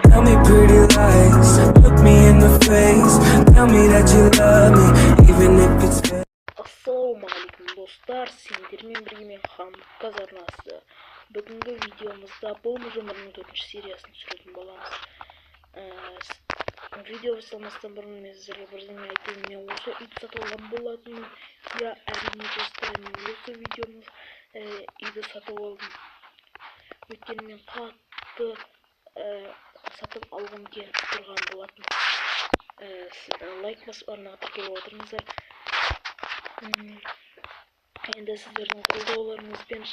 Tell me pretty lies, look me in the face. Tell me that you love me, even if it's fake. Ассалаумағалейкум достар, сендермен бірге мен Хандық Казарнасы. Бүгінгі видеомызда Бомж өмірінің 4-ші сериясын түсіретін боламыз. Видео бастамастан бұрын мен сіздерге бірдеңе айтайын. Мен осы үйді сатып алған болатынмын. Я әрине достар, мен осы видеоны үйді сатып алдым. Өйткені мен қатты сатып алғым келіп тұрған болатын. Лайк басып арнаға тіркеліп отырыңыздар. Енді сіздердің қолдауларыңызбен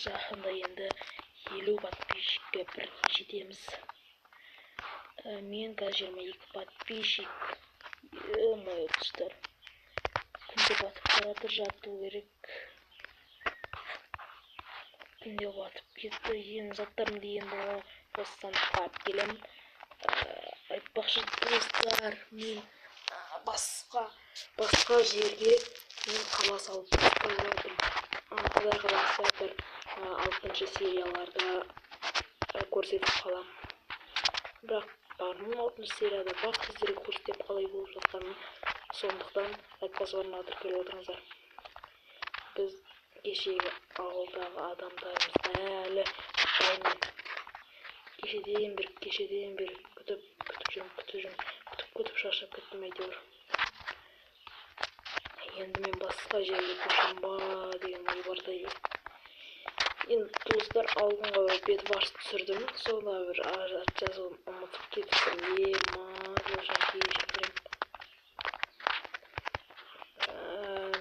жақында енді 50 подписчикке бір жетеміз. Мен қазір 22 подписчик. Ё-моё достар. Күнде батып баратыр, жату керек. Күнде батып кетті. Ең заттарымды енді сандыққа алып келемін. Айтпақшы достар, мен басқа жерге мен қала салып бастадым. Құдай қаласа бір 6-шы серияларда көрсетіп қалам. Бірақ бармын 6-шы серияда бақ сіздерге көрсетіп қалай болып жатқанын. Сондықтан лайк басып арнаға тіркеліп отырыңыздар. Біз кешегі ауылдағы адамдарымыз әлі дайын. Кешеден бері күтіп шаршап кеттім әйтеуір. Енді мен басқа жерге көшем ба деген ой барда. Енді достар, алдыңғы бет барыс түсірдім. Соны бір жазуын ұмытып кетіппін. Мазашын кешірім.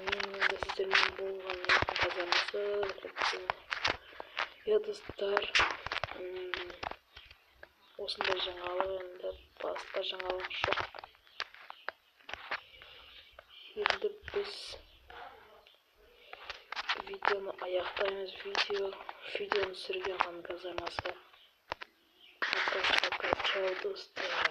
Мен енді сіздермен болған Казарнасы. Достар, осындай жаңалық, енді басқа жаңалық жоқ. Енді біз видеоны аяқтаймыз. Видеоны түсірген Хандық Казарнасы. Пока, чао достар.